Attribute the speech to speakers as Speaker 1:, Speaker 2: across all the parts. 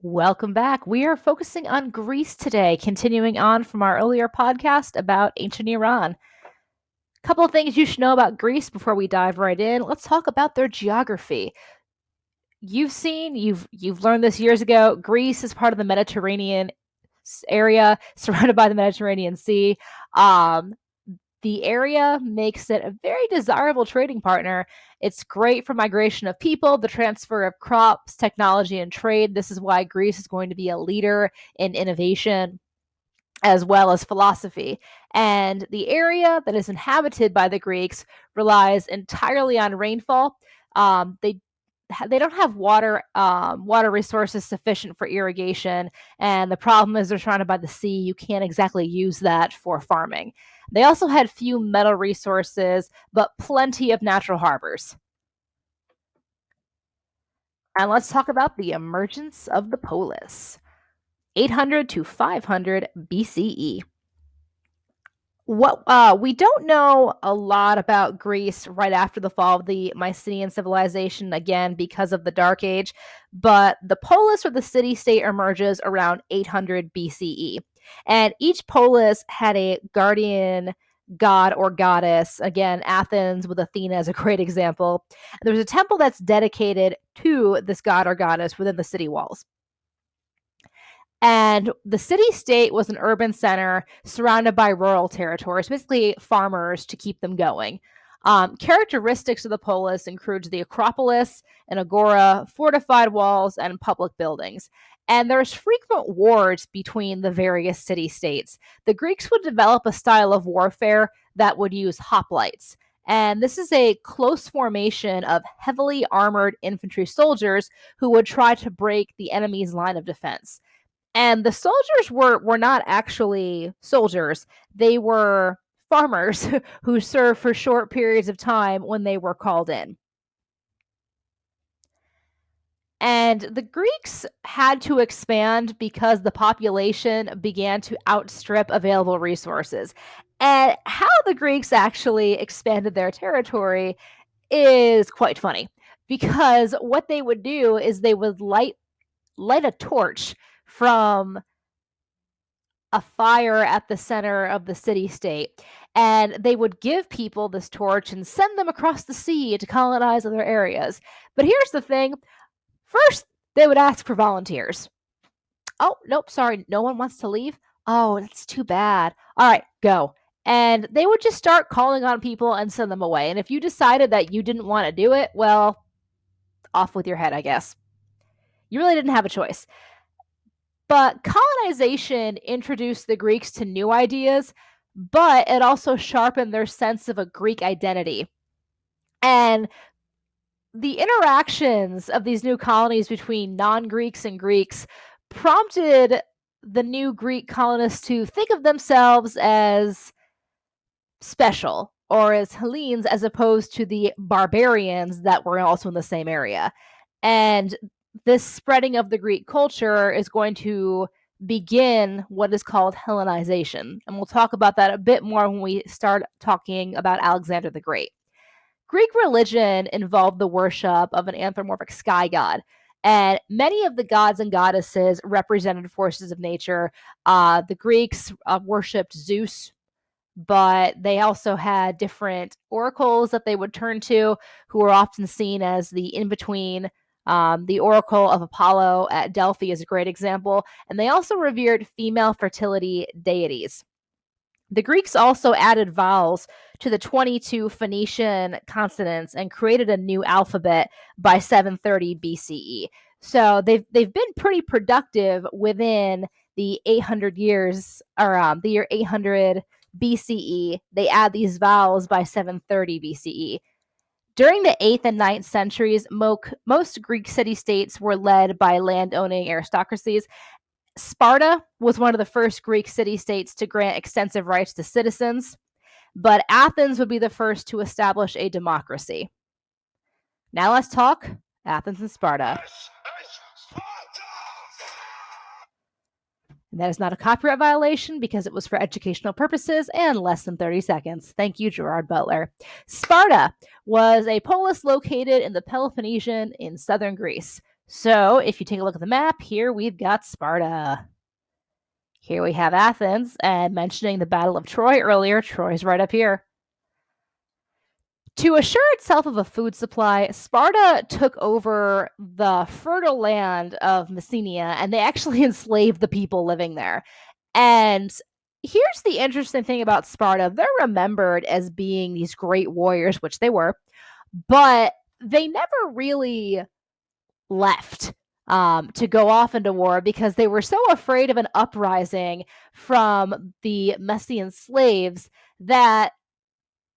Speaker 1: Welcome back. We are focusing on Greece today, continuing on from our earlier podcast about ancient Iran. A couple of things you should know about Greece before we dive right in. Let's talk about their geography. You've learned this years ago. Greece is part of the Mediterranean area, surrounded by the Mediterranean Sea. Um, the area makes it a very desirable trading partner. It's great for migration of people, the transfer of crops, technology, and trade. This is why Greece is going to be a leader in innovation as well as philosophy. And the area that is inhabited by the Greeks relies entirely on rainfall. They don't have water resources sufficient for irrigation, and the problem is they're surrounded by the sea. You can't exactly use that for farming. They also had few metal resources, but plenty of natural harbors. And let's talk about the emergence of the polis, 800 to 500 BCE. What We don't know a lot about Greece right after the fall of the Mycenaean civilization, again because of the Dark Age, but the polis or the city-state emerges around 800 BCE, and each polis had a guardian god or goddess. Again, Athens with Athena as a great example. There's a temple that's dedicated to this god or goddess within the city walls. And the city state was an urban center surrounded by rural territories, basically farmers to keep them going. Characteristics of the polis includes the Acropolis, an agora, fortified walls, and public buildings. And there's frequent wars between the various city states. The Greeks would develop a style of warfare that would use hoplites. And this is a close formation of heavily armored infantry soldiers who would try to break the enemy's line of defense. And the soldiers were not actually soldiers. They were farmers who served for short periods of time when they were called in. And the Greeks had to expand because the population began to outstrip available resources. And how the Greeks actually expanded their territory is quite funny, because what they would do is they would light a torch from a fire at the center of the city state, and they would give people this torch and send them across the sea to colonize other areas. But here's the thing: first, they would ask for volunteers. Oh, nope, sorry, no one wants to leave. Oh, that's too bad. All right, go. And they would just start calling on people and send them away. And if you decided that you didn't want to do it, well, off with your head, I guess. You really didn't have a choice. But colonization introduced the Greeks to new ideas, but it also sharpened their sense of a Greek identity. And the interactions of these new colonies between non-Greeks and Greeks prompted the new Greek colonists to think of themselves as special, or as Hellenes, as opposed to the barbarians that were also in the same area. And this spreading of the Greek culture is going to begin what is called Hellenization. And we'll talk about that a bit more when we start talking about Alexander the Great. Greek religion involved the worship of an anthropomorphic sky god. And many of the gods and goddesses represented forces of nature. The Greeks worshipped Zeus, but they also had different oracles that they would turn to, who were often seen as the in-between. The oracle of Apollo at Delphi is a great example, and they also revered female fertility deities. The Greeks also added vowels to the 22 Phoenician consonants and created a new alphabet by 730 BCE. So they've been pretty productive within the 800 years, or the year 800 BCE. They add these vowels by 730 BCE. During the 8th and 9th centuries, most Greek city-states were led by land-owning aristocracies. Sparta was one of the first Greek city-states to grant extensive rights to citizens, but Athens would be the first to establish a democracy. Now let's talk Athens and Sparta. And that is not a copyright violation because it was for educational purposes and less than 30 seconds. Thank you, Gerard Butler. Sparta was a polis located in the Peloponnesian in southern Greece. So if you take a look at the map, here we've got Sparta. Here we have Athens, and mentioning the Battle of Troy earlier, Troy's right up here. To assure itself of a food supply, Sparta took over the fertile land of Messenia, and they actually enslaved the people living there. And here's the interesting thing about Sparta. They're remembered as being these great warriors, which they were, but they never really left to go off into war because they were so afraid of an uprising from the Messian slaves that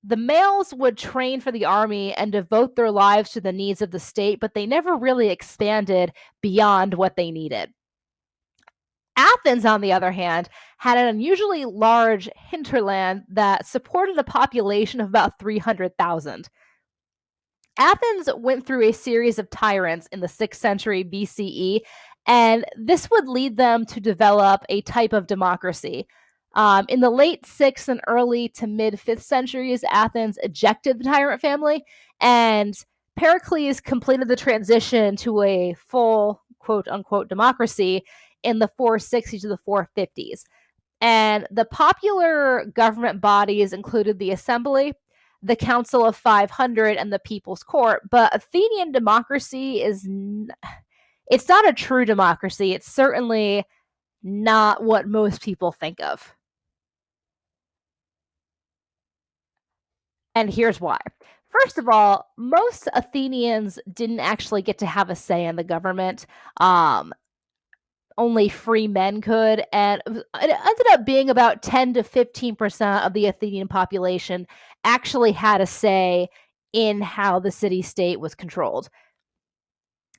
Speaker 1: the males would train for the army and devote their lives to the needs of the state, but they never really expanded beyond what they needed. Athens, on the other hand, had an unusually large hinterland that supported a population of about 300,000. Athens went through a series of tyrants in the 6th century BCE, and this would lead them to develop a type of democracy. In the late 6th and early to mid 5th centuries, Athens ejected the tyrant family, and Pericles completed the transition to a full quote unquote democracy in the 460s to the 450s. And the popular government bodies included the Assembly, the Council of 500, and the People's Court. But Athenian democracy it's not a true democracy. It's certainly not what most people think of. And here's why. First of all, most Athenians didn't actually get to have a say in the government. Only free men could, and it ended up being about 10 to 15% of the Athenian population actually had a say in how the city state was controlled.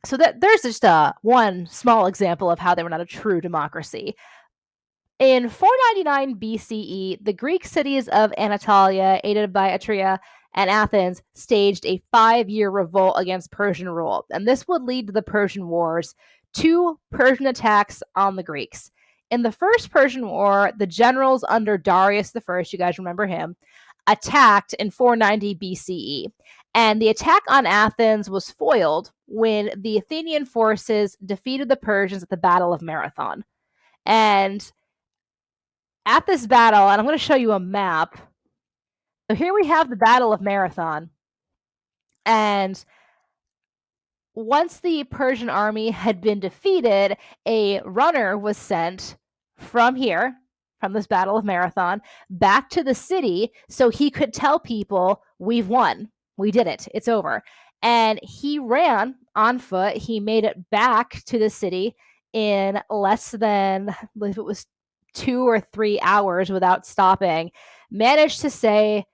Speaker 1: So that there's just one small example of how they were not a true democracy. In 499 BCE, the Greek cities of Anatolia, aided by Etruria and Athens, staged a 5-year revolt against Persian rule, and this would lead to the Persian Wars, 2 Persian attacks on the Greeks. In the First Persian War, the generals under Darius I, you guys remember him, attacked in 490 BCE, and the attack on Athens was foiled when the Athenian forces defeated the Persians at the Battle of Marathon. And at this battle, and I'm going to show you a map. So here we have the Battle of Marathon. And once the Persian army had been defeated, a runner was sent from here, from this Battle of Marathon, back to the city so he could tell people, we've won. We did it. It's over. And he ran on foot. He made it back to the city in less than, I believe it was 2 or 3 hours without stopping, managed to say,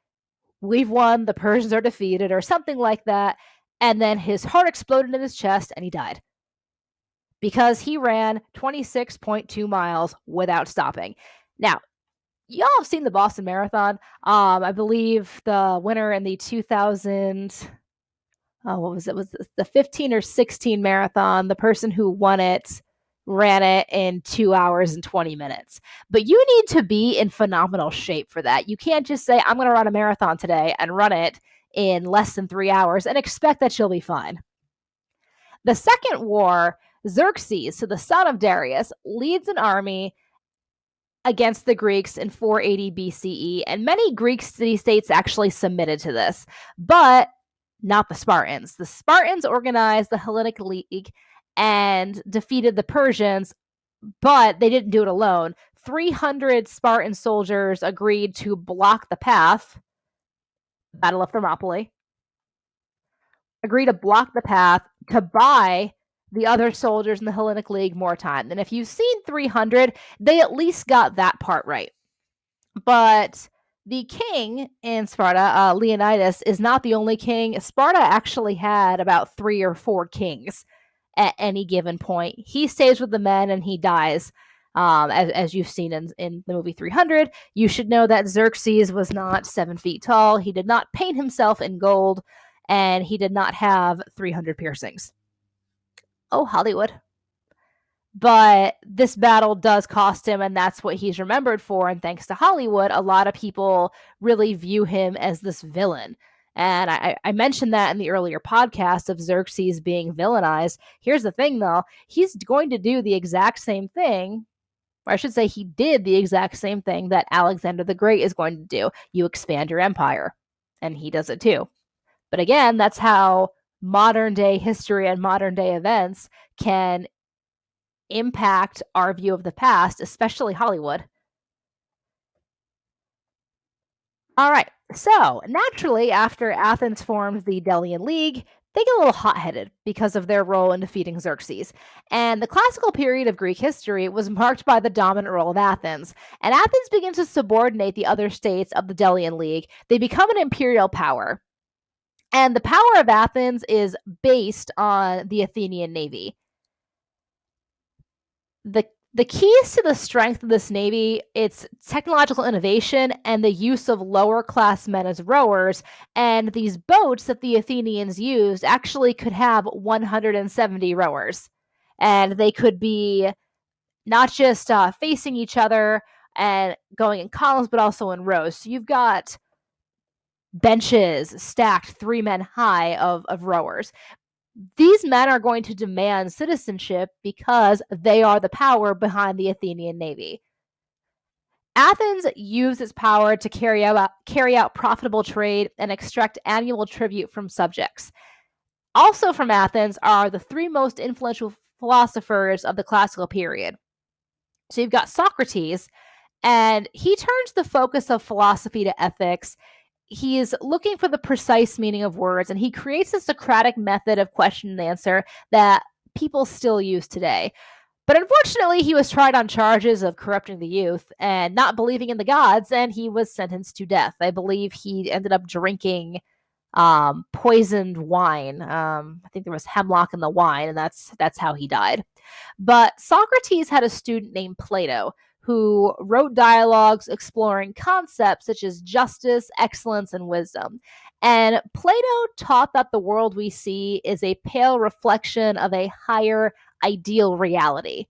Speaker 1: we've won, the Persians are defeated, or something like that. And then his heart exploded in his chest and he died because he ran 26.2 miles without stopping. Now, y'all have seen the Boston Marathon. I believe the winner in the 2000, what was it? Was the 15 or 16 marathon? The person who won it ran it in 2 hours and 20 minutes. But you need to be in phenomenal shape for that. You can't just say, I'm going to run a marathon today and run it in less than 3 hours and expect that you'll be fine. The second war, Xerxes, so the son of Darius, leads an army against the Greeks in 480 BCE, and many Greek city-states actually submitted to this, but not the Spartans. The Spartans organized the Hellenic League and defeated the Persians, but they didn't do it alone. 300 Spartan soldiers agreed to block the path, Battle of Thermopylae, agree to block the path to buy the other soldiers in the Hellenic League more time. And if you've seen 300, they at least got that part right. But the king in Sparta, Leonidas, is not the only king. Sparta actually had about 3 or 4 kings at any given point. He stays with the men and he dies. As you've seen in the movie 300, you should know that Xerxes was not 7 feet tall. He did not paint himself in gold, and he did not have 300 piercings. Oh, Hollywood. But this battle does cost him, and that's what he's remembered for. And thanks to Hollywood, a lot of people really view him as this villain. And I mentioned that in the earlier podcast of Xerxes being villainized. Here's the thing, though. He's going to do the exact same thing, or I should say he did the exact same thing that Alexander the Great is going to do. You expand your empire. And he does it too. But again, that's how modern day history and modern day events can impact our view of the past, especially Hollywood. All right. So, naturally, after Athens forms the Delian League, they get a little hot headed because of their role in defeating Xerxes. And the classical period of Greek history was marked by the dominant role of Athens. And Athens begins to subordinate the other states of the Delian League. They become an imperial power. And the power of Athens is based on the Athenian navy. The keys to the strength of this navy, it's technological innovation and the use of lower class men as rowers. And these boats that the Athenians used actually could have 170 rowers. And they could be not just facing each other and going in columns, but also in rows. So you've got benches stacked 3 men high of rowers. These men are going to demand citizenship because they are the power behind the Athenian navy. Athens used its power to carry out profitable trade and extract annual tribute from subjects. Also from Athens are the 3 most influential philosophers of the classical period. So you've got Socrates, and he turns the focus of philosophy to ethics. He is looking for the precise meaning of words, and he creates a Socratic method of question and answer that people still use today. But unfortunately, he was tried on charges of corrupting the youth and not believing in the gods, and he was sentenced to death. I believe he ended up drinking poisoned wine. I think there was hemlock in the wine, and that's how he died. But Socrates had a student named Plato who wrote dialogues exploring concepts such as justice, excellence, and wisdom. And Plato taught that the world we see is a pale reflection of a higher ideal reality.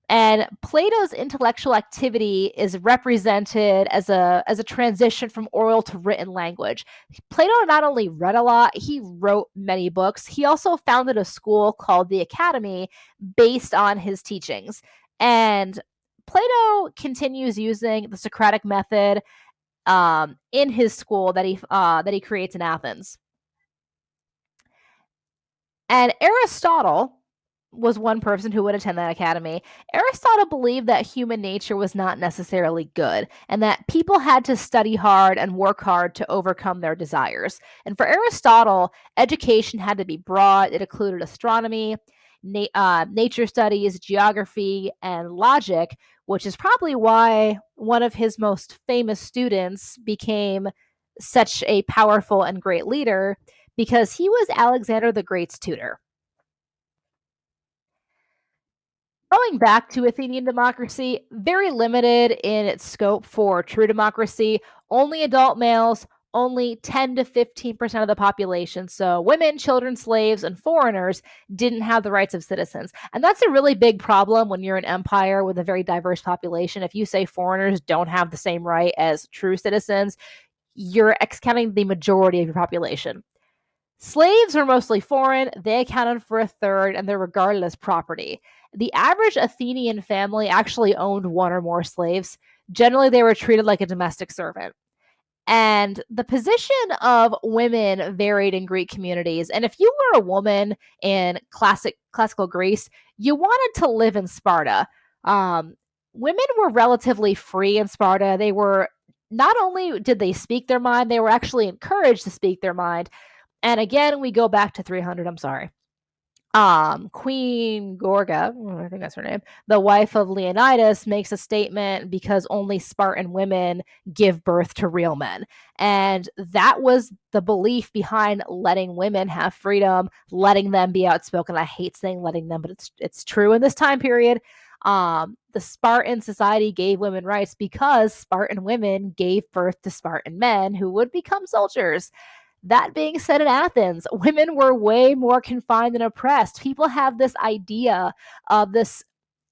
Speaker 1: And Plato's intellectual activity is represented as a transition from oral to written language. Plato not only read a lot, he wrote many books. He also founded a school called the Academy based on his teachings. And Plato continues using the Socratic method in his school that he creates in Athens. And Aristotle was one person who would attend that academy. Aristotle believed that human nature was not necessarily good and that people had to study hard and work hard to overcome their desires. And for Aristotle, education had to be broad. It included astronomy, nature studies, geography, and logic, which is probably why one of his most famous students became such a powerful and great leader, because he was Alexander the Great's tutor. Going back to Athenian democracy, very limited in its scope for true democracy, only adult males, only 10 to 15% of the population. So women, children, slaves, and foreigners didn't have the rights of citizens. And that's a really big problem when you're an empire with a very diverse population. If you say foreigners don't have the same right as true citizens, you're excluding the majority of your population. Slaves were mostly foreign, they accounted for a third, and they're regarded as property. The average Athenian family actually owned one or more slaves. Generally, they were treated like a domestic servant. And the position of women varied in Greek communities. And if you were a woman in classical Greece, you wanted to live in Sparta. Women were relatively free in Sparta. They were not only did they speak their mind, they were actually encouraged to speak their mind. And again, we go back to 300. I'm sorry. Queen Gorga, I think that's her name, the wife of Leonidas, makes a statement because only Spartan women give birth to real men. And that was the belief behind letting women have freedom, letting them be outspoken. I hate saying letting them, but it's true in this time period. The Spartan society gave women rights because Spartan women gave birth to Spartan men who would become soldiers. That being said, in Athens, women were way more confined and oppressed. People have this idea of this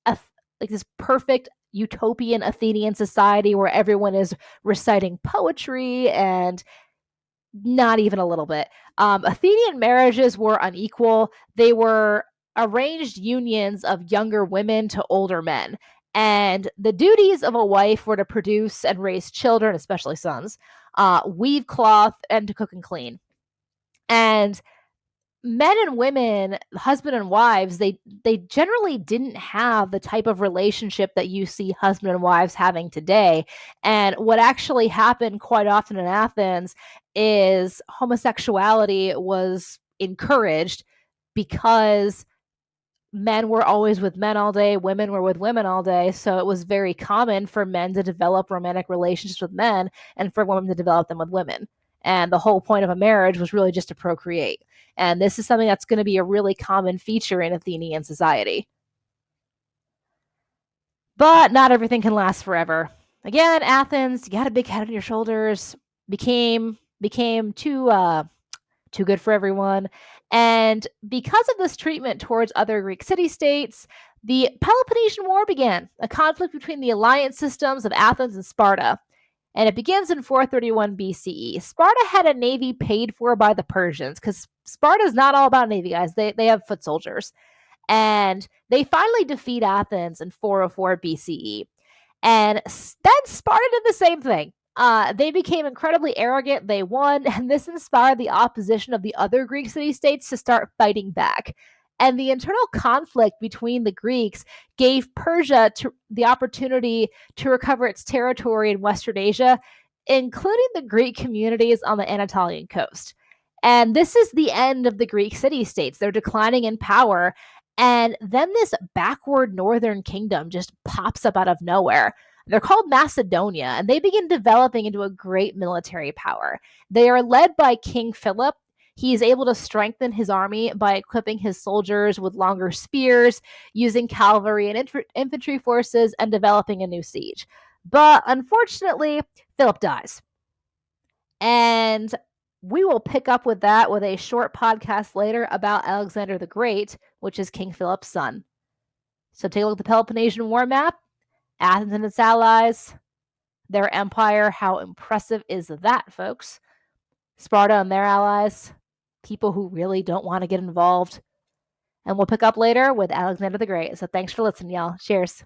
Speaker 1: like this perfect utopian Athenian society where everyone is reciting poetry and Not even a little bit. Athenian marriages were unequal. They were arranged unions of younger women to older men. And the duties of a wife were to produce and raise children, especially sons, weave cloth, and to cook and clean. And men and women, husband and wives, they generally didn't have the type of relationship that you see husband and wives having today. And what actually happened quite often in Athens is homosexuality was encouraged because men were always with men all day, women were with women all day. So it was very common for men to develop romantic relationships with men and for women to develop them with women. And the whole point of a marriage was really just to procreate. And this is something that's going to be a really common feature in Athenian society. But not everything can last forever. Again, Athens, you got a big head on your shoulders, became too good for everyone. And because of this treatment towards other Greek city states, the Peloponnesian War began, a conflict between the alliance systems of Athens and Sparta. And it begins in 431 BCE. Sparta had a navy paid for by the Persians because Sparta is not all about navy, guys. They have foot soldiers. And they finally defeat Athens in 404 BCE. And then Sparta did the same thing. They became incredibly arrogant. They won, and this inspired the opposition of the other Greek city states to start fighting back. And the internal conflict between the Greeks gave Persia the opportunity to recover its territory in Western Asia, including the Greek communities on the Anatolian coast. And this is the end of the Greek city states. They're declining in power. And then this backward northern kingdom just pops up out of nowhere. They're called Macedonia, and they begin developing into a great military power. They are led by King Philip. He is able to strengthen his army by equipping his soldiers with longer spears, using cavalry and infantry forces, and developing a new siege. But unfortunately, Philip dies. And we will pick up with that with a short podcast later about Alexander the Great, which is King Philip's son. So take a look at the Peloponnesian War map, Athens and its allies, their empire. How impressive is that, folks? Sparta and their allies, people who really don't want to get involved. And we'll pick up later with Alexander the Great. So thanks for listening, y'all. Cheers.